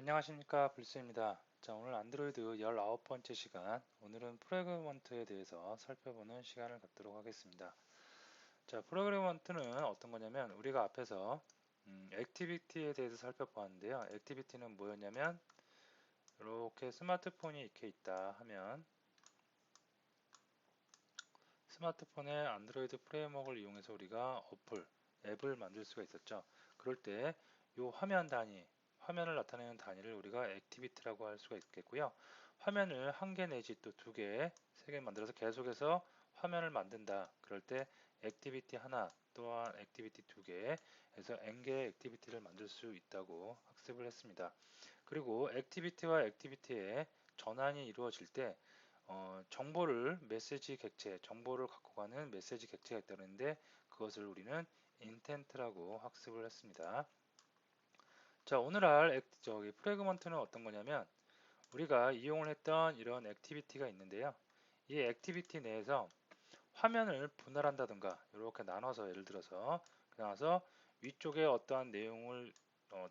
안녕하십니까, 블리스입니다. 자, 오늘 안드로이드 19번째 시간, 오늘은 프래그먼트에 대해서 살펴보는 시간을 갖도록 하겠습니다. 자, 프래그먼트는 어떤 거냐면 우리가 앞에서 액티비티에 대해서 살펴보았는데요. 액티비티는 뭐였냐면 이렇게 스마트폰이 이렇게 있다 하면 스마트폰의 안드로이드 프레임워크를 이용해서 우리가 앱을 만들 수가 있었죠. 그럴 때 이 화면 단위, 화면을 나타내는 단위를 우리가 액티비티라고 할 수가 있겠고요. 화면을 한 개 내지 또 두 개, 세 개 만들어서 계속해서 화면을 만든다. 그럴 때 액티비티 하나 또한 액티비티 두 개에서 n개의 액티비티를 만들 수 있다고 학습을 했습니다. 그리고 액티비티와 액티비티의 전환이 이루어질 때 정보를 메시지 객체, 정보를 갖고 가는 메시지 객체가 있다는데 그것을 우리는 인텐트라고 학습을 했습니다. 자, 오늘 할 프래그먼트는 어떤 거냐면 우리가 이용을 했던 이런 액티비티가 있는데요. 이 액티비티 내에서 화면을 분할한다든가 이렇게 나눠서 예를 들어서 나눠서 위쪽에 어떠한 내용을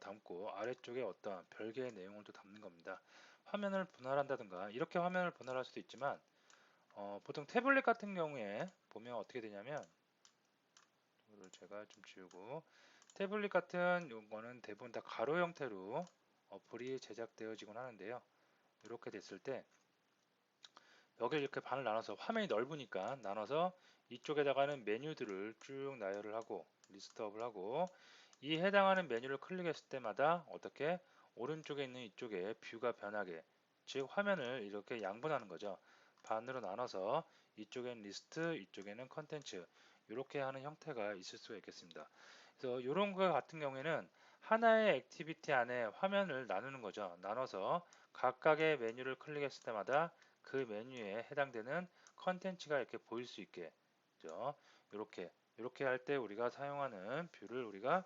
담고 아래쪽에 어떠한 별개의 내용을 또 담는 겁니다. 화면을 분할한다든가 이렇게 화면을 분할할 수도 있지만 보통 태블릿 같은 경우에 보면 어떻게 되냐면 이거를 제가 좀 지우고 태블릿 같은 거는 대부분 다 가로 형태로 어플이 제작되어지곤 하는데요. 이렇게 됐을 때 여기를 이렇게 반을 나눠서 화면이 넓으니까 나눠서 이쪽에다가는 메뉴들을 쭉 나열을 하고 리스트업을 하고 이 해당하는 메뉴를 클릭했을 때마다 어떻게 오른쪽에 있는 이쪽에 뷰가 변하게 즉 화면을 이렇게 양분하는 거죠. 반으로 나눠서 이쪽엔 리스트, 이쪽에는 컨텐츠 이렇게 하는 형태가 있을 수가 있겠습니다. 그래서 이런 거 같은 경우에는 하나의 액티비티 안에 화면을 나누는 거죠. 나눠서 각각의 메뉴를 클릭했을 때마다 그 메뉴에 해당되는 컨텐츠가 이렇게 보일 수 있게 그죠? 이렇게 할 때 우리가 사용하는 뷰를 우리가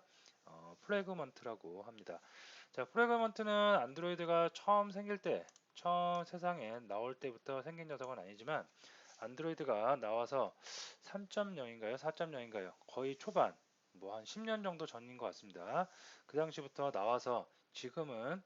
프래그먼트라고 합니다. 자, 프래그먼트는 안드로이드가 처음 생길 때, 처음 세상에 나올 때부터 생긴 녀석은 아니지만 안드로이드가 나와서 3.0인가요? 4.0인가요? 거의 초반, 뭐 한 10년 정도 전인 것 같습니다. 그 당시부터 나와서 지금은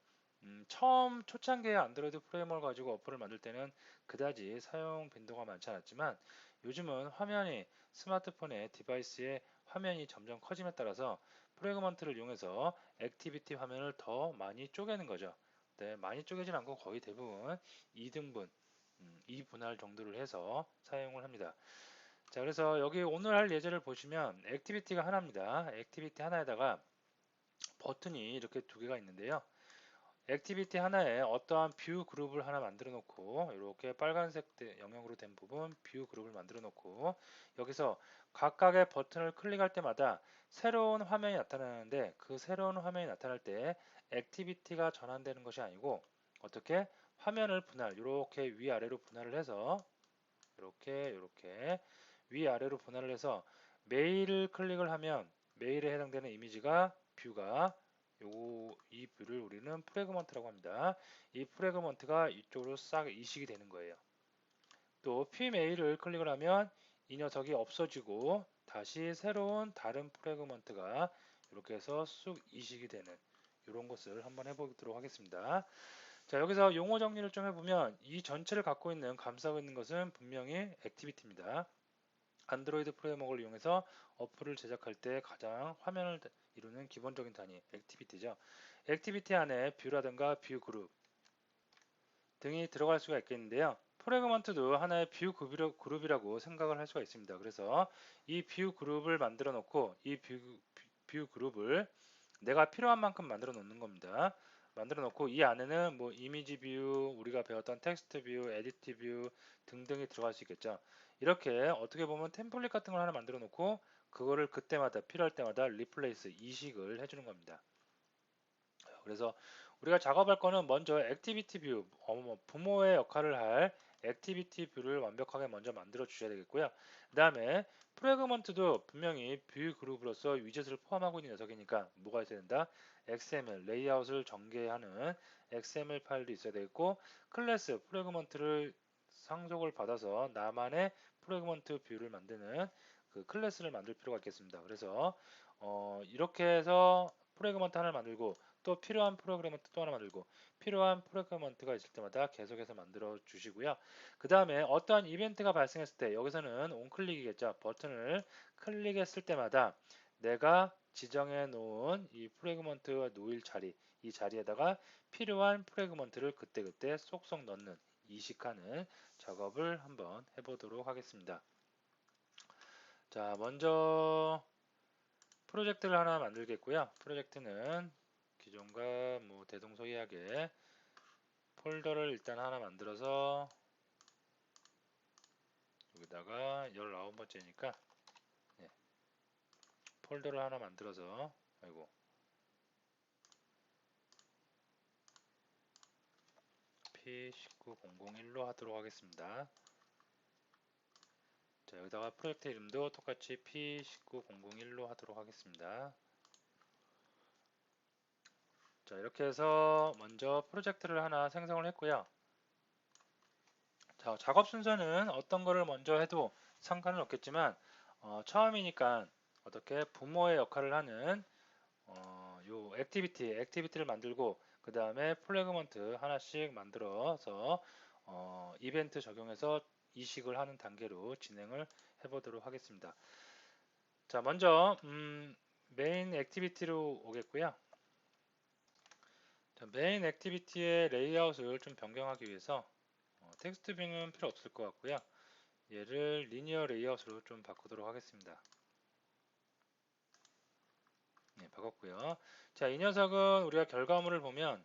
처음 초창기에 안드로이드 프레임워크를 가지고 어플을 만들 때는 그다지 사용 빈도가 많지 않았지만 요즘은 화면이 스마트폰의 디바이스의 화면이 점점 커짐에 따라서 프래그먼트를 이용해서 액티비티 화면을 더 많이 쪼개는 거죠. 네, 많이 쪼개진 않고 거의 대부분 2등분, 2분할 정도를 해서 사용을 합니다. 자, 그래서 여기 오늘 할 예제를 보시면 액티비티가 하나입니다. 액티비티 하나에다가 버튼이 이렇게 두 개가 있는데요. 액티비티 하나에 어떠한 뷰 그룹을 하나 만들어 놓고 이렇게 빨간색 영역으로 된 부분 뷰 그룹을 만들어 놓고 여기서 각각의 버튼을 클릭할 때마다 새로운 화면이 나타나는데 그 새로운 화면이 나타날 때 액티비티가 전환되는 것이 아니고 어떻게 화면을 분할 이렇게 위아래로 분할을 해서 이렇게 위아래로 분할을 해서 메일을 클릭을 하면 메일에 해당되는 이미지가 뷰가 이 뷰를 우리는 프래그먼트라고 합니다. 이 프래그먼트가 이쪽으로 싹 이식이 되는 거예요. 또 p메일을 클릭을 하면 이 녀석이 없어지고 다시 새로운 다른 프래그먼트가 이렇게 해서 쑥 이식이 되는 이런 것을 한번 해보도록 하겠습니다. 자, 여기서 용어 정리를 좀 해보면 이 전체를 갖고 있는 감싸고 있는 것은 분명히 액티비티입니다. 안드로이드 프레임워크를 이용해서 어플을 제작할 때 가장 화면을 이루는 기본적인 단위 액티비티죠. 액티비티 안에 뷰라든가 뷰 그룹 등이 들어갈 수가 있겠는데요. 프래그먼트도 하나의 뷰 그룹이라고 생각을 할 수가 있습니다. 그래서 이 뷰 그룹을 만들어 놓고 이 뷰 그룹을 내가 필요한 만큼 만들어 놓는 겁니다. 만들어 놓고 이 안에는 뭐 이미지 뷰, 우리가 배웠던 텍스트 뷰, 에디트 뷰 등등이 들어갈 수 있겠죠. 이렇게 어떻게 보면 템플릿 같은 걸 하나 만들어 놓고 그거를 그때마다 필요할 때마다 리플레이스 이식을 해주는 겁니다. 그래서 우리가 작업할 거는 먼저 액티비티 뷰, 부모의 역할을 할 액티비티 뷰를 완벽하게 먼저 만들어 주셔야 되겠고요. 그 다음에 프래그먼트도 분명히 뷰 그룹으로서 위젯을 포함하고 있는 녀석이니까 뭐가 있어야 된다? XML, 레이아웃을 전개하는 XML 파일도 있어야 되겠고 클래스, 프래그먼트를 상속을 받아서 나만의 프래그먼트 뷰를 만드는 그 클래스를 만들 필요가 있겠습니다. 그래서 이렇게 해서 프래그먼트 하나를 만들고 또 필요한 프로그래먼트 또 하나 만들고 필요한 프로그래먼트가 있을 때마다 계속해서 만들어 주시고요. 그 다음에 어떠한 이벤트가 발생했을 때 여기서는 온클릭이겠죠. 버튼을 클릭했을 때마다 내가 지정해 놓은 이 프래그먼트가 놓일 자리 이 자리에다가 필요한 프래그먼트를 그때그때 쏙쏙 넣는 이식하는 작업을 한번 해보도록 하겠습니다. 자, 먼저 프로젝트를 하나 만들겠고요. 프로젝트는 기존과 뭐 대동소이하게 폴더를 일단 하나 만들어서 여기다가 19번째니까 폴더를 하나 만들어서 아이고 P19001로 하도록 하겠습니다. 자, 여기다가 프로젝트 이름도 똑같이 P19001로 하도록 하겠습니다. 자, 이렇게 해서 먼저 프로젝트를 하나 생성을 했고요. 자, 작업 순서는 어떤 거를 먼저 해도 상관은 없겠지만 처음이니까 어떻게 부모의 역할을 하는 요 액티비티를 만들고 그 다음에 플래그먼트 하나씩 만들어서 이벤트 적용해서 이식을 하는 단계로 진행을 해보도록 하겠습니다. 자, 먼저 메인 액티비티로 오겠고요. 자, 메인 액티비티의 레이아웃을 좀 변경하기 위해서 텍스트 뷰는 필요 없을 것 같고요. 얘를 리니어 레이아웃으로 좀 바꾸도록 하겠습니다. 네, 바꿨고요. 자, 이 녀석은 우리가 결과물을 보면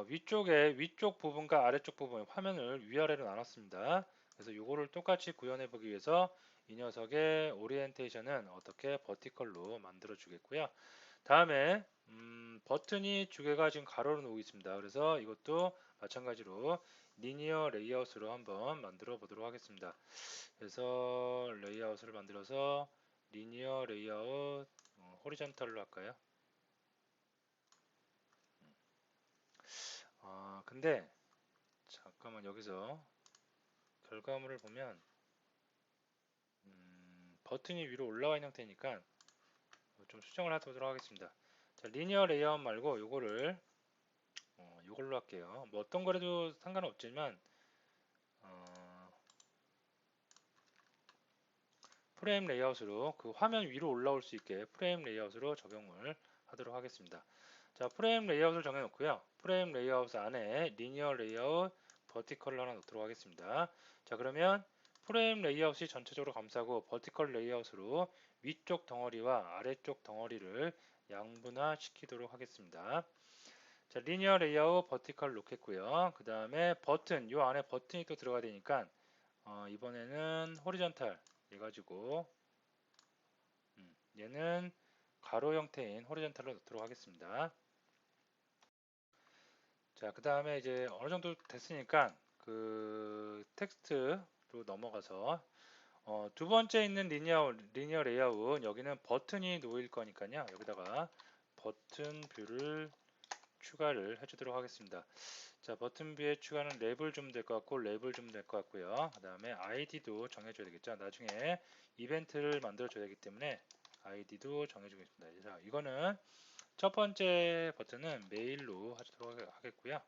위쪽 부분과 아래쪽 부분 화면을 위아래로 나눴습니다. 그래서 이거를 똑같이 구현해 보기 위해서 이 녀석의 오리엔테이션은 어떻게 버티컬로 만들어 주겠고요. 다음에 버튼이 두 개가 지금 가로로 놓고 있습니다. 그래서 이것도 마찬가지로 리니어 레이아웃으로 한번 만들어 보도록 하겠습니다. 그래서 레이아웃을 만들어서 리니어 레이아웃 호리전탈로 할까요? 근데 잠깐만 여기서 결과물을 보면 버튼이 위로 올라와 있는 형태니까 좀 수정을 하도록 하겠습니다. 자, 리니어 레이아웃 말고 요걸로 할게요. 뭐 어떤 거라도 상관은 없지만 프레임 레이아웃으로 그 화면 위로 올라올 수 있게 프레임 레이아웃으로 적용을 하도록 하겠습니다. 자, 프레임 레이아웃을 정해놓고요. 프레임 레이아웃 안에 리니어 레이아웃 버티컬을 하나 놓도록 하겠습니다. 자, 그러면 프레임 레이아웃이 전체적으로 감싸고 버티컬 레이아웃으로 위쪽 덩어리와 아래쪽 덩어리를 양분화 시키도록 하겠습니다. 자, 리니어 레이아웃 버티컬 놓겠고요. 그 다음에 버튼, 요 안에 버튼이 또 들어가야 되니까 이번에는 호리전탈 해가지고 얘는 가로 형태인 호리전탈로 넣도록 하겠습니다. 자, 그 다음에 이제 어느 정도 됐으니까 그 텍스트로 넘어가서 두 번째 있는 리니어 레이아웃 여기는 버튼이 놓일 거니까요. 여기다가 버튼 뷰를 추가를 해주도록 하겠습니다. 자, 버튼 뷰에 추가는 랩을 주면 될 것 같고 랩을 주면 될 것 같고요. 그 다음에 아이디도 정해줘야 되겠죠. 나중에 이벤트를 만들어 줘야 되기 때문에 아이디도 정해주겠습니다. 자, 이거는 첫 번째 버튼은 메일로 하도록 하겠고요.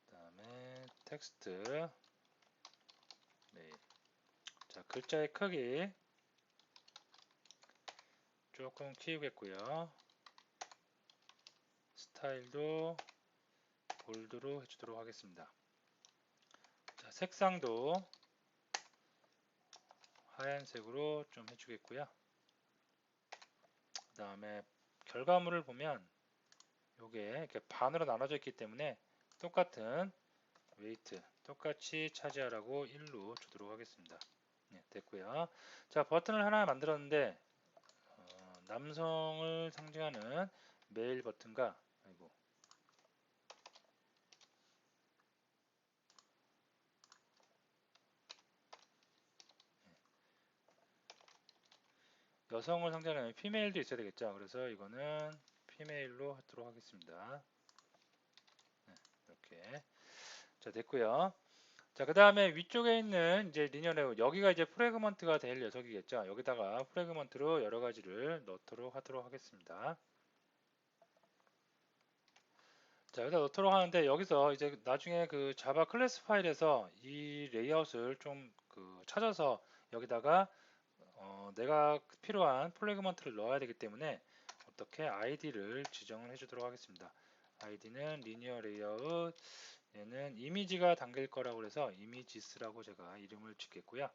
그 다음에 텍스트 메일. 자, 글자의 크기 조금 키우겠고요. 스타일도 볼드로 해주도록 하겠습니다. 자, 색상도 하얀색으로 좀 해주겠고요. 그 다음에 결과물을 보면 요게 이렇게 반으로 나눠져 있기 때문에 똑같은 웨이트 똑같이 차지하라고 1로 주도록 하겠습니다. 네, 됐고요. 자, 버튼을 하나 만들었는데 남성을 상징하는 메일 버튼과 아이고, 여성을 상징하는 피메일도 있어야 되겠죠. 그래서 이거는 피메일로 하도록 하겠습니다. 네, 이렇게 자, 됐고요. 자, 그 다음에 위쪽에 있는 이제 리니어 레이아웃 여기가 이제 프래그먼트가 될 녀석이겠죠. 여기다가 프래그먼트로 여러 가지를 넣도록 하도록 하겠습니다. 자, 여기다 넣도록 하는데 여기서 이제 나중에 그 자바 클래스 파일에서 이 레이아웃을 좀 찾아서 여기다가 내가 필요한 플래그먼트를 넣어야 되기 때문에 어떻게 아이디를 지정을 해주도록 하겠습니다. 아이디는 리니어 레이아웃, 얘는 이미지가 담길 거라고 해서 이미지스라고 제가 이름을 짓겠고요.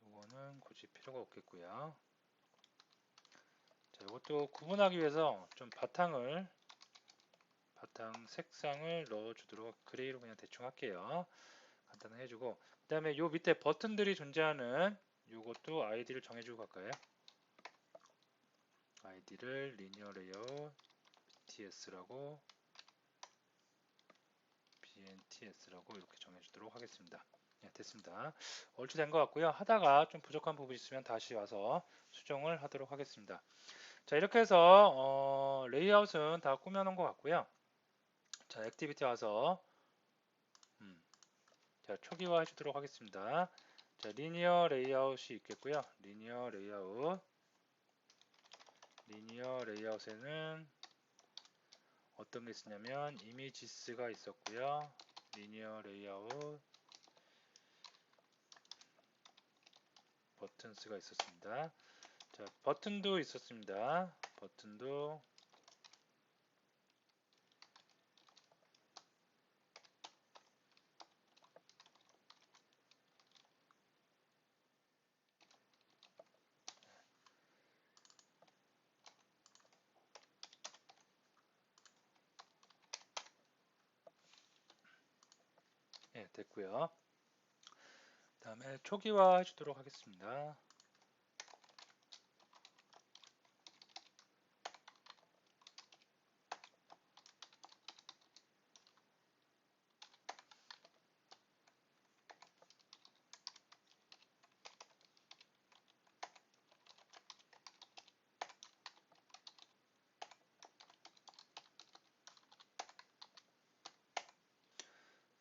이거는 굳이 필요가 없겠고요. 자, 이것도 구분하기 위해서 좀 바탕 색상을 넣어주도록 그레이로 그냥 대충 할게요. 간단하게 해주고 그 다음에 요 밑에 버튼들이 존재하는 요것도 아이디를 정해주고 갈까요? 아이디를 리니어 레이아웃 bts라고 bnts라고 이렇게 정해주도록 하겠습니다. 네, 됐습니다. 얼추 된 것 같고요. 하다가 좀 부족한 부분이 있으면 다시 와서 수정을 하도록 하겠습니다. 자, 이렇게 해서 레이아웃은 다 꾸며놓은 것 같고요. 자, 액티비티 와서 자, 초기화 해주도록 하겠습니다. 자, 리니어 레이아웃이 있겠고요. 리니어 레이아웃에는 어떤 게 있었냐면 이미지스가 있었고요. 리니어 레이아웃 버튼스가 있었습니다. 자, 버튼도 있었습니다. 버튼도 예, 됐고요. 다음에 초기화 해주도록 하겠습니다.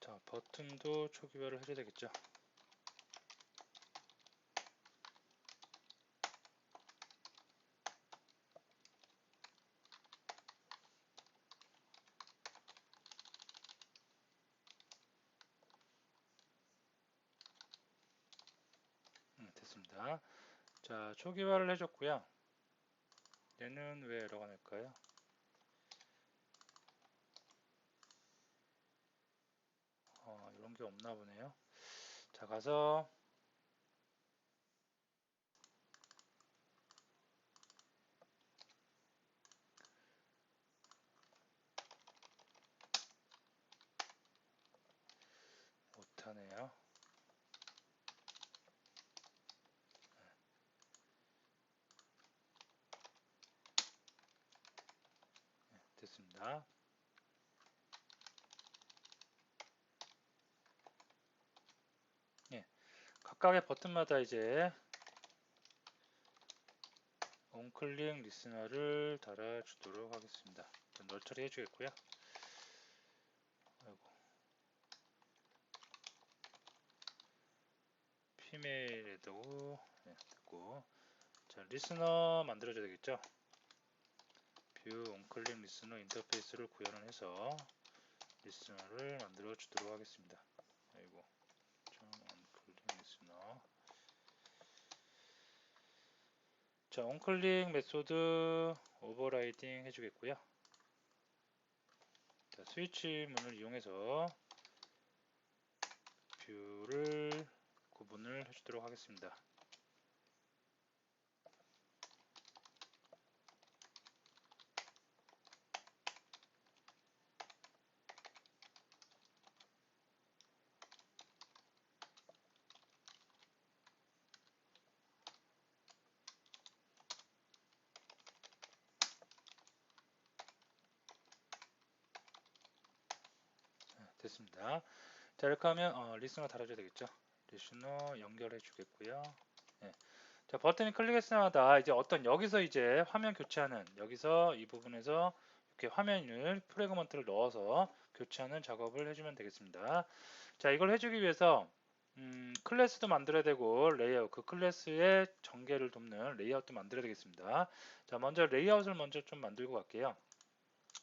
자, 버튼도 초기화를 해줘야 되겠죠. 됐습니다. 자, 초기화를 해줬고요. 얘는 왜 에러가 날까요? 이런 게 없나 보네요. 자, 가서 못하네요. 됐습니다. 예, 각각의 버튼마다 이제 온클릭 리스너를 달아주도록 하겠습니다. 널 처리해 주겠고요. 아이고. 피메일에도 됐고, 자, 리스너 만들어줘야 되겠죠. 뷰 온클릭 리스너 인터페이스를 구현을 해서 리스너를 만들어 주도록 하겠습니다. 아이고, 좀 온클릭 리스너. 자, 온클릭 메소드 오버라이딩 해주겠고요. 자, 스위치 문을 이용해서 뷰를 구분을 해주도록 하겠습니다. 됐습니다. 자, 이렇게 하면 리스너 달아줘야 되겠죠. 리스너 연결해 주겠고요. 네. 자, 버튼이 클릭했을 때마다 이제 여기서 이제 화면 교체하는, 여기서 이 부분에서 이렇게 화면을 프래그먼트를 넣어서 교체하는 작업을 해주면 되겠습니다. 자, 이걸 해주기 위해서 클래스도 만들어야 되고 레이아웃, 그 클래스의 전개를 돕는 레이아웃도 만들어야 되겠습니다. 자, 먼저 레이아웃을 먼저 좀 만들고 갈게요.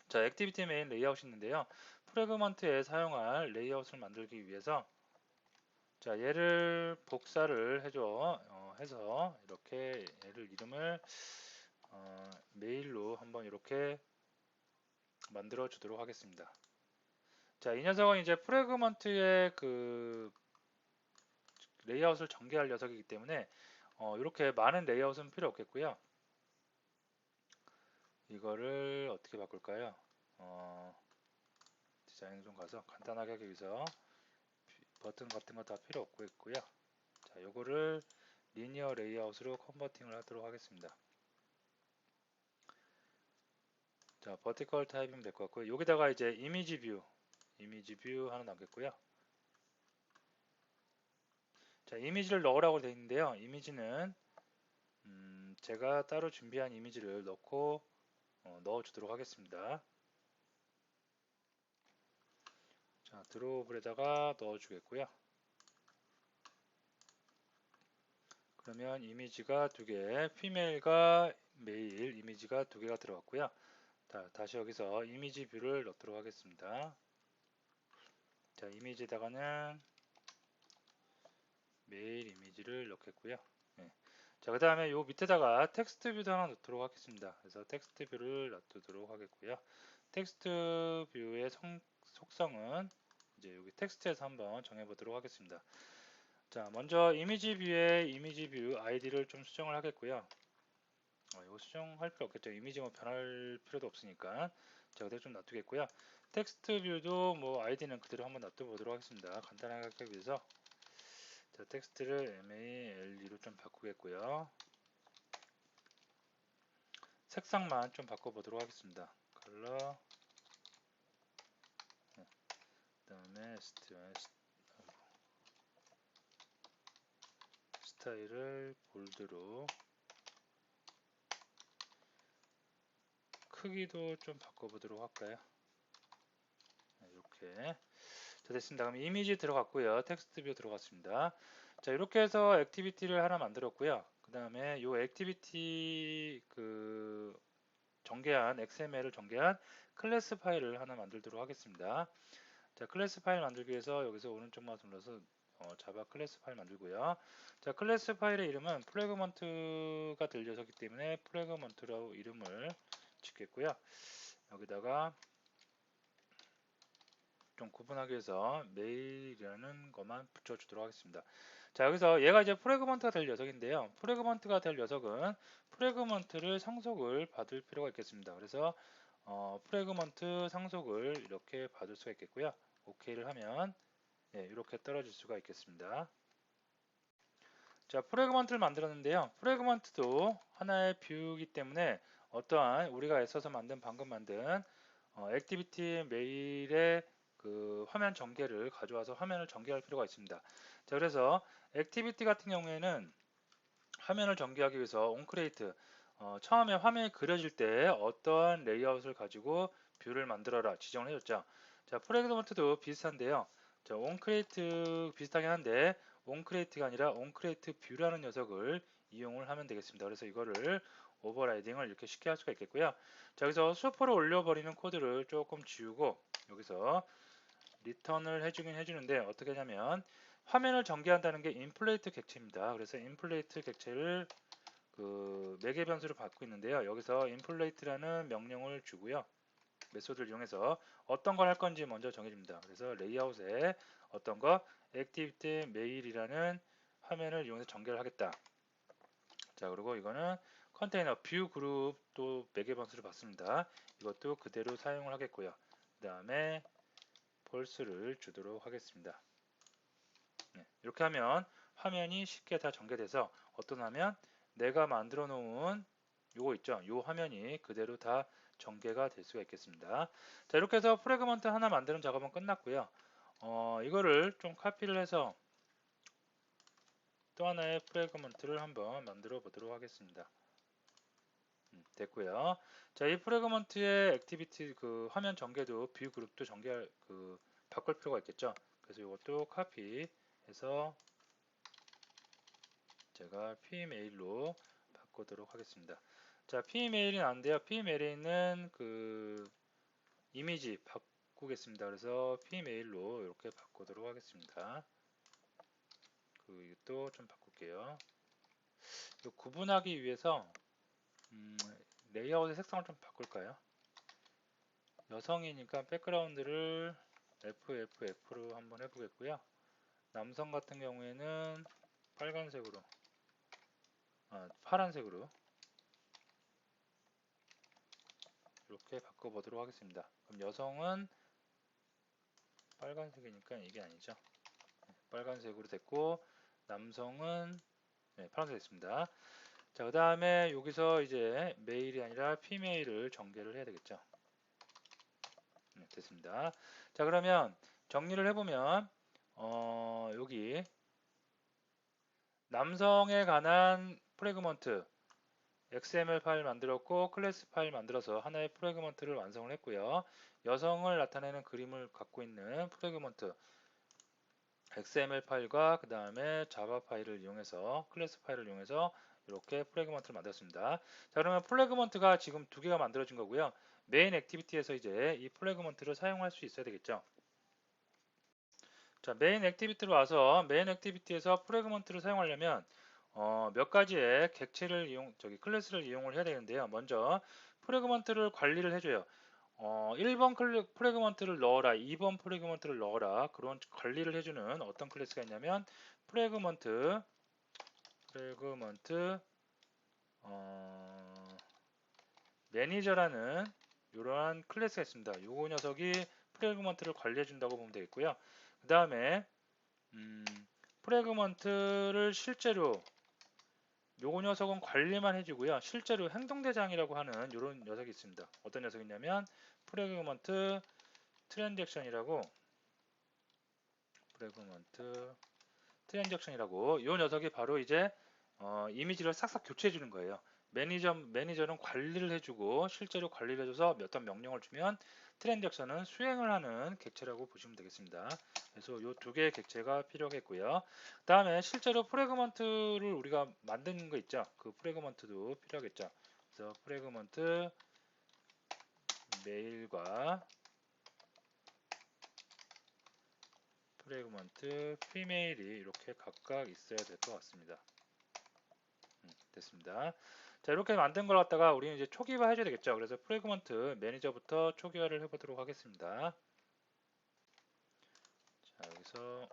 자, 자, 액티비티 메인 레이아웃이 있는데요. 프래그먼트에 사용할 레이아웃을 만들기 위해서 자, 얘를 복사를 해서 이렇게 얘를 이름을 메일로 한번 이렇게 만들어 주도록 하겠습니다. 자, 이 녀석은 이제 프래그먼트의 그 레이아웃을 전개할 녀석이기 때문에 이렇게 많은 레이아웃은 필요 없겠고요. 이거를 어떻게 바꿀까요? 디자인 좀 가서 간단하게 하기 위해서 버튼 같은 거 다 필요 없고요. 자, 요거를 리니어 레이아웃으로 컨버팅을 하도록 하겠습니다. 자, 버티컬 타입이면 될 것 같고요. 여기다가 이제 이미지 뷰 하나 남겠고요. 자, 이미지를 넣으라고 되어 있는데요. 이미지는 제가 따로 준비한 이미지를 넣고 넣어주도록 하겠습니다. 자, 드로우블에다가 넣어주겠고요. 그러면 이미지가 두 개, 피메일과 메일 이미지가 두 개가 들어갔고요. 자, 다시 여기서 이미지 뷰를 넣도록 하겠습니다. 자, 이미지에다가는 메일 이미지를 넣겠고요. 네. 자, 그 다음에 요 밑에다가 텍스트 뷰도 하나 넣도록 하겠습니다. 그래서 텍스트 뷰를 놔두도록 하겠고요. 텍스트 뷰의 속성은 이제 여기 텍스트에서 한번 정해보도록 하겠습니다. 자, 먼저 이미지 뷰의 이미지 뷰 아이디를 좀 수정을 하겠고요. 이거 수정할 필요 없겠죠. 이미지 뭐 변할 필요도 없으니까. 자, 그대로 좀 놔두겠고요. 텍스트 뷰도 뭐 아이디는 그대로 한번 놔둬보도록 하겠습니다. 간단하게 하기 위해서. 자, 텍스트를 MALE로 좀 바꾸겠고요. 색상만 좀 바꿔보도록 하겠습니다. 컬러, 그 다음에 스타일을 볼드로, 크기도 좀 바꿔보도록 할까요? 이렇게. 자, 됐습니다. 그럼 이미지 들어갔고요. 텍스트 뷰 들어갔습니다. 자, 이렇게 해서 액티비티를 하나 만들었고요. 그 다음에 이 액티비티 전개한 XML을 전개한 클래스 파일을 하나 만들도록 하겠습니다. 자, 클래스 파일 만들기 위해서 여기서 오른쪽 마우스 눌러서 자바 클래스 파일 만들고요. 자, 클래스 파일의 이름은 프래그먼트가 될 녀석이기 때문에 프래그먼트라고 이름을 짓겠고요. 여기다가 좀 구분하기 위해서 메일이라는 것만 붙여주도록 하겠습니다. 자, 여기서 얘가 이제 프래그먼트가 될 녀석인데요. 프래그먼트가 될 녀석은 프래그먼트를 상속을 받을 필요가 있겠습니다. 그래서 프래그먼트 상속을 이렇게 받을 수가 있겠고요. OK를 하면 이렇게 떨어질 수가 있겠습니다. 자, 프래그먼트를 만들었는데요. 프래그먼트도 하나의 뷰이기 때문에 어떠한 우리가 애써서 방금 만든 액티비티 메일의 그 화면 전개를 가져와서 화면을 전개할 필요가 있습니다. 자, 그래서 액티비티 같은 경우에는 화면을 전개하기 위해서 온크리에이트 처음에 화면이 그려질 때 어떠한 레이아웃을 가지고 뷰를 만들어라 지정을 해줬죠. 자, 프래그먼트도 비슷한데요. 자, 온크리에이트 비슷하긴 한데 온크리에이트가 아니라 온크리에이트 뷰라는 녀석을 이용을 하면 되겠습니다. 그래서 이거를 오버라이딩을 이렇게 쉽게 할 수가 있겠고요. 자, 여기서 슈퍼를 올려버리는 코드를 조금 지우고 여기서 리턴을 해주긴 해주는데 어떻게 하냐면 화면을 전개한다는 게 인플레이트 객체입니다. 그래서 인플레이트 객체를 그 매개 변수를 받고 있는데요. 여기서 인플레이트라는 명령을 주고요. 메소드를 이용해서 어떤 걸 할 건지 먼저 정해줍니다. 그래서 레이아웃에 어떤 거 액티비티 메일이라는 화면을 이용해서 전개를 하겠다. 자, 그리고 이거는 컨테이너 뷰 그룹도 매개 변수를 받습니다. 이것도 그대로 사용을 하겠고요. 그 다음에 펄스를 주도록 하겠습니다. 이렇게 하면 화면이 쉽게 다 전개돼서 어떤 화면 내가 만들어 놓은 요거 있죠. 요 화면이 그대로 다 전개가 될 수가 있겠습니다. 자, 이렇게 해서 프래그먼트 하나 만드는 작업은 끝났고요. 이거를 좀 카피를 해서 또 하나의 프래그먼트를 한번 만들어 보도록 하겠습니다. 됐고요. 자, 이 프래그먼트의 액티비티 그 화면 전개도 뷰 그룹도 바꿀 필요가 있겠죠. 그래서 이것도 카피해서 제가 p메일로 바꾸도록 하겠습니다. 자, p메일이 나왔는데요. p메일에 있는 그 이미지 바꾸겠습니다. 그래서 피메일로 이렇게 바꾸도록 하겠습니다. 이것도 좀 바꿀게요. 구분하기 위해서 레이아웃의 색상을 좀 바꿀까요? 여성이니까 백그라운드를 FFF로 한번 해보겠고요. 남성 같은 경우에는 빨간색으로, 파란색으로 이렇게 바꿔보도록 하겠습니다. 그럼 여성은 빨간색이니까 이게 아니죠. 빨간색으로 됐고 남성은 파란색 됐습니다. 자, 그 다음에 여기서 이제 메일이 아니라 피메일을 전개를 해야 되겠죠. 됐습니다. 자, 그러면 정리를 해보면 여기 남성에 관한 프래그먼트 XML 파일 만들었고 클래스 파일 만들어서 하나의 프래그먼트를 완성을 했고요. 여성을 나타내는 그림을 갖고 있는 프래그먼트 XML 파일과 그 다음에 자바 파일을 이용해서 클래스 파일을 이용해서 이렇게 프래그먼트를 만들었습니다. 자, 그러면 프래그먼트가 지금 두 개가 만들어진 거고요. 메인 액티비티에서 이제 이 프래그먼트를 사용할 수 있어야 되겠죠. 자, 메인 액티비티로 와서 메인 액티비티에서 프래그먼트를 사용하려면 몇 가지의 객체를 클래스를 이용을 해야 되는데요. 먼저 프래그먼트를 관리를 해줘요. 1번 프래그먼트를 넣어라, 2번 프래그먼트를 넣어라, 그런 관리를 해주는 어떤 클래스가 있냐면 프래그먼트 매니저라는 이러한 클래스가 있습니다. 요 녀석이 프래그먼트를 관리해 준다고 보면 되겠고요. 그 다음에 프래그먼트를 실제로 요 녀석은 관리만 해주고요. 실제로 행동대장이라고 하는 이런 녀석이 있습니다. 어떤 녀석이냐면 프래그먼트 트랜잭션이라고 요 녀석이 바로 이제 이미지를 싹싹 교체해 주는 거예요. 매니저는 관리를 해주고 실제로 관리를 해줘서 어떤 명령을 주면 트랜잭션은 수행을 하는 객체라고 보시면 되겠습니다. 그래서 이 두 개의 객체가 필요하겠고요. 그 다음에 실제로 프래그먼트를 우리가 만드는 거 있죠. 그 프래그먼트도 필요하겠죠. 그래서 프래그먼트 메일과 프래그먼트 피메일이 이렇게 각각 있어야 될 것 같습니다. 됐습니다. 자, 이렇게 만든 걸 갖다가 우리는 이제 초기화 해줘야 되겠죠. 그래서 프래그먼트 매니저부터 초기화를 해보도록 하겠습니다. 자, 여기서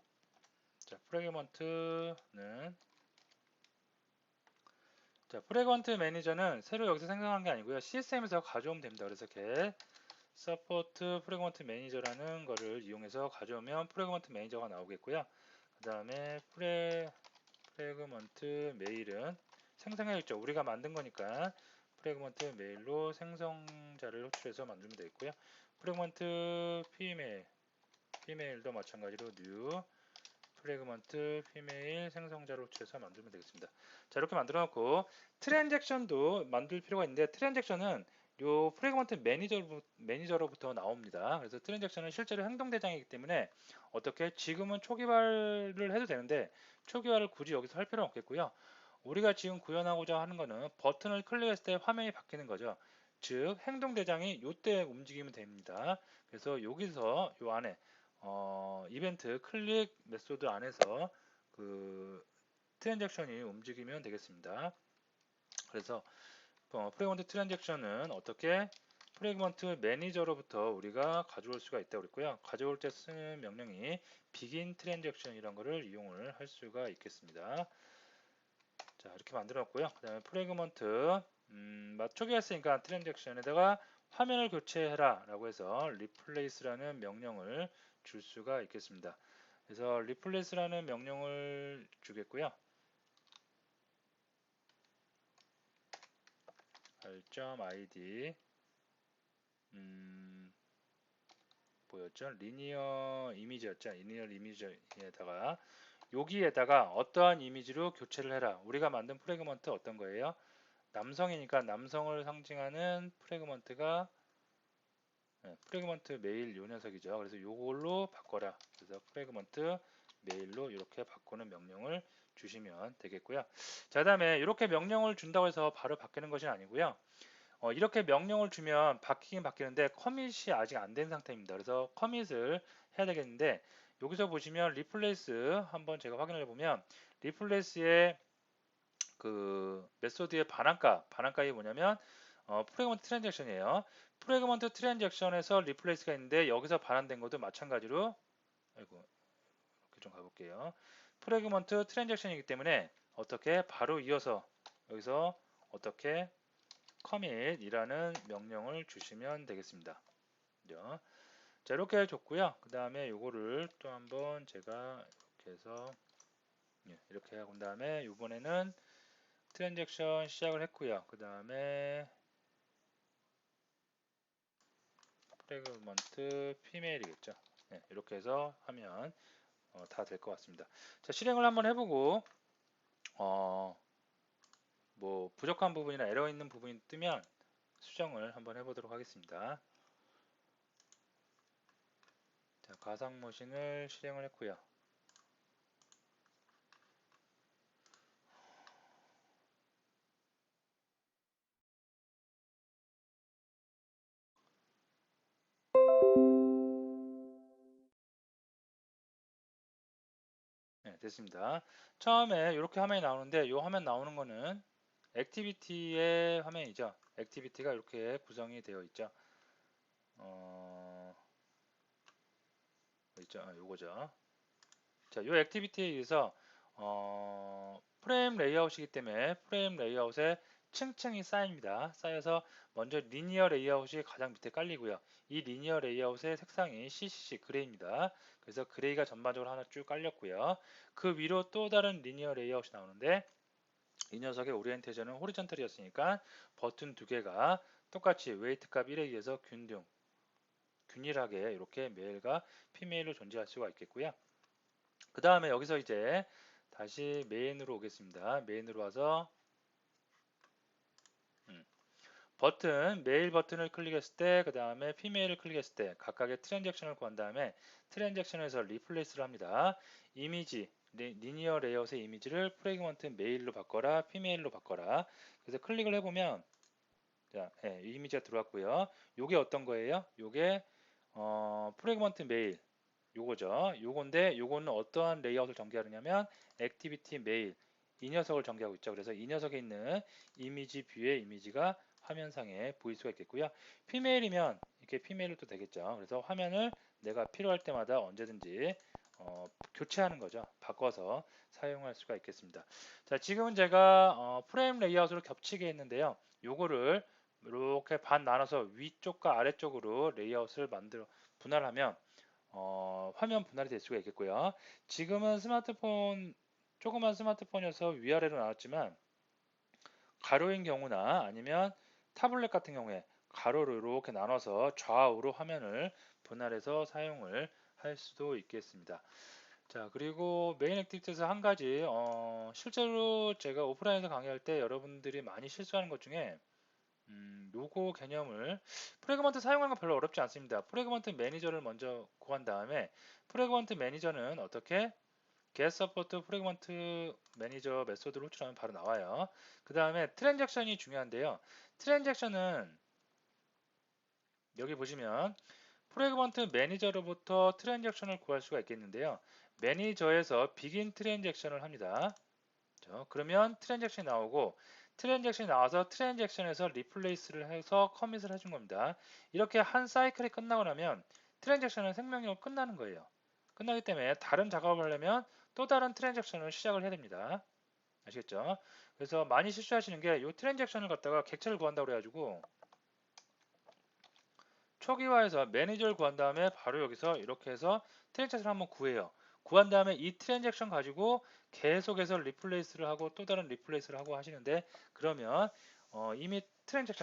프래그먼트 매니저는 새로 여기서 생성한 게 아니고요. CSM에서 가져오면 됩니다. 그래서 get support 프래그먼트 매니저라는 거를 이용해서 가져오면 프래그먼트 매니저가 나오겠고요. 그 다음에 프래그먼트 메일은 생성해야겠죠. 우리가 만든 거니까 프래그먼트 메일로 생성자를 호출해서 만들면 되겠고요. 프래그먼트 피메일도 마찬가지로 new 프래그먼트 피메일 생성자를 호출해서 만들면 되겠습니다. 자, 이렇게 만들어 놓고 트랜잭션도 만들 필요가 있는데 트랜잭션은 요 프래그먼트 매니저로부터 나옵니다. 그래서 트랜잭션은 실제로 행동대장이기 때문에 어떻게 지금은 초기화를 해도 되는데 초기화를 굳이 여기서 할 필요는 없겠고요. 우리가 지금 구현하고자 하는 거는 버튼을 클릭했을 때 화면이 바뀌는 거죠. 즉 행동대장이 요때 움직이면 됩니다. 그래서 여기서 요 안에 이벤트 클릭 메소드 안에서 그 트랜잭션이 움직이면 되겠습니다. 그래서 프래그먼트 트랜잭션은 어떻게 프래그먼트 매니저로부터 우리가 가져올 수가 있다고 그랬고요. 가져올 때 쓰는 명령이 begin 트랜잭션이라는 것을 이용을 할 수가 있겠습니다. 자, 이렇게 만들었고요. 그 다음에 프래그먼트 초기화 했으니까 트랜잭션에다가 화면을 교체해라 라고 해서 replace라는 명령을 줄 수가 있겠습니다. 그래서 replace라는 명령을 주겠고요. r.id 뭐였죠? 리니어 이미지였죠. 리니어 이미지에다가 여기에다가 어떠한 이미지로 교체를 해라. 우리가 만든 프래그먼트 어떤 거예요? 남성이니까 남성을 상징하는 프래그먼트가 프래그먼트 메일 요 녀석이죠. 그래서 요걸로 바꿔라. 그래서 프래그먼트 메일로 이렇게 바꾸는 명령을 주시면 되겠고요. 자, 그다음에 이렇게 명령을 준다고 해서 바로 바뀌는 것이 아니고요. 이렇게 명령을 주면 바뀌긴 바뀌는데 커밋이 아직 안 된 상태입니다. 그래서 커밋을 해야 되겠는데 여기서 보시면 리플레이스 한번 제가 확인을 해보면 리플레이스의 그 메소드의 반환값이 뭐냐면 프래그먼트 트랜잭션이에요. 프래그먼트 트랜잭션에서 리플레이스가 있는데 여기서 반환된 것도 마찬가지로 아이고 이렇게 좀 가볼게요. 프래그먼트 트랜잭션이기 때문에 어떻게 바로 이어서 여기서 어떻게 commit이라는 명령을 주시면 되겠습니다. 그죠? 자, 이렇게 줬고요. 그 다음에 요거를 또 한번 제가 이렇게 해서 이렇게 하고 그 다음에 이번에는 트랜잭션 시작을 했고요. 그 다음에 프래그먼트 피메일이겠죠. 네, 이렇게 해서 하면 다 될 것 같습니다. 자, 실행을 한번 해보고 뭐 부족한 부분이나 에러 있는 부분이 뜨면 수정을 한번 해보도록 하겠습니다. 자, 가상 머신을 실행을 했고요. 네, 됐습니다. 처음에 이렇게 화면이 나오는데 이 화면 나오는 거는 액티비티의 화면이죠. 액티비티가 이렇게 구성이 되어 있죠. 있죠. 요거죠. 자, 요 액티비티에 의해서 프레임 레이아웃이기 때문에 프레임 레이아웃에 층층이 쌓입니다. 쌓여서 먼저 리니어 레이아웃이 가장 밑에 깔리고요. 이 리니어 레이아웃의 색상이 CCC 그레이입니다. 그래서 그레이가 전반적으로 하나 쭉 깔렸고요. 그 위로 또 다른 리니어 레이아웃이 나오는데 이 녀석의 오리엔테이션은 호리전털이었으니까 버튼 두 개가 똑같이 웨이트 값 1에 의해서 균일하게 이렇게 메일과 피메일로 존재할 수가 있겠고요. 그 다음에 여기서 이제 다시 메인으로 오겠습니다. 메인으로 와서 메일 버튼을 클릭했을 때, 그 다음에 피메일을 클릭했을 때 각각의 트랜잭션을 구한 다음에 트랜잭션에서 리플레이스를 합니다. 이미지, 리니어 레이아웃의 이미지를 프래그먼트 메일로 바꿔라, 피메일로 바꿔라. 그래서 클릭을 해보면 자, 이 이미지가 들어왔고요. 요게 어떤 거예요? 요게 프래그먼트 메일 요거죠. 요건데 요거는 어떠한 레이아웃을 전개하느냐면 액티비티 메일 이 녀석을 전개하고 있죠. 그래서 이 녀석에 있는 이미지 뷰의 이미지가 화면상에 보일 수가 있겠고요. 피메일이면 이렇게 피메일로 또 되겠죠. 그래서 화면을 내가 필요할 때마다 언제든지 교체하는 거죠. 바꿔서 사용할 수가 있겠습니다. 자, 지금은 제가 프레임 레이아웃으로 겹치게 했는데요. 요거를 이렇게 반 나눠서 위쪽과 아래쪽으로 레이아웃을 만들어 분할하면 화면 분할이 될 수가 있겠고요. 지금은 조그만 스마트폰이어서 위아래로 나왔지만 가로인 경우나 아니면 타블렛 같은 경우에 가로로 이렇게 나눠서 좌우로 화면을 분할해서 사용을 할 수도 있겠습니다. 자, 그리고 메인 액티비티에서 한 가지, 실제로 제가 오프라인에서 강의할 때 여러분들이 많이 실수하는 것 중에 요거 개념을 프래그먼트 사용하는 건 별로 어렵지 않습니다. 프래그먼트 매니저를 먼저 구한 다음에 프래그먼트 매니저는 어떻게 get support 프래그먼트 매니저 메소드를 호출하면 바로 나와요. 그 다음에 트랜잭션이 중요한데요. 트랜잭션은 여기 보시면 프래그먼트 매니저로부터 트랜잭션을 구할 수가 있겠는데요. 매니저에서 begin 트랜잭션을 합니다. 그러면 트랜잭션이 나오고 트랜잭션이 나와서 트랜잭션에서 리플레이스를 해서 커밋을 해준 겁니다. 이렇게 한 사이클이 끝나고 나면 트랜잭션은 생명력으로 끝나는 거예요. 끝나기 때문에 다른 작업을 하려면 또 다른 트랜잭션을 시작을 해야 됩니다. 아시겠죠? 그래서 많이 실수하시는 게 이 트랜잭션을 갖다가 객체를 구한다고 그래가지고 초기화해서 매니저를 구한 다음에 바로 여기서 이렇게 해서 트랜잭션을 한번 구해요. 구한 다음에 이 트랜잭션 가지고 계속해서 리플레이스를 하고 또 다른 리플레이스를 하고 하시는데 그러면 이미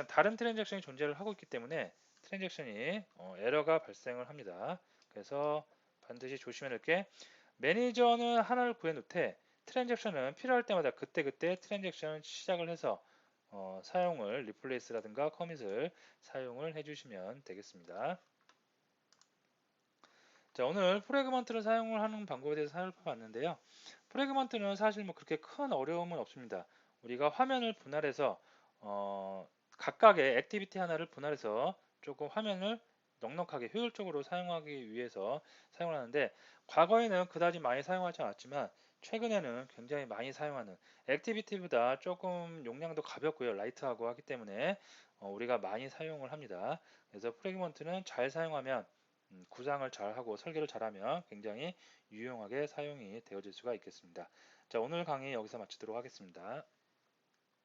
다른 트랜잭션이 존재를 하고 있기 때문에 트랜잭션이 에러가 발생을 합니다. 그래서 반드시 조심해야 될 게 매니저는 하나를 구해 놓되 트랜잭션은 필요할 때마다 그때그때 트랜잭션 시작을 해서 사용을 리플레이스라든가 커밋을 사용을 해주시면 되겠습니다. 자, 오늘 프래그먼트를 사용을 하는 방법에 대해서 살펴봤는데요. 프래그먼트는 사실 뭐 그렇게 큰 어려움은 없습니다. 우리가 화면을 분할해서 각각의 액티비티 하나를 분할해서 조금 화면을 넉넉하게 효율적으로 사용하기 위해서 사용을 하는데 과거에는 그다지 많이 사용하지 않았지만 최근에는 굉장히 많이 사용하는 액티비티보다 조금 용량도 가볍고요. 라이트하고 하기 때문에 우리가 많이 사용을 합니다. 그래서 프래그먼트는 잘 사용하면 구상을 잘하고 설계를 잘하면 굉장히 유용하게 사용이 되어질 수가 있겠습니다. 자, 오늘 강의 여기서 마치도록 하겠습니다.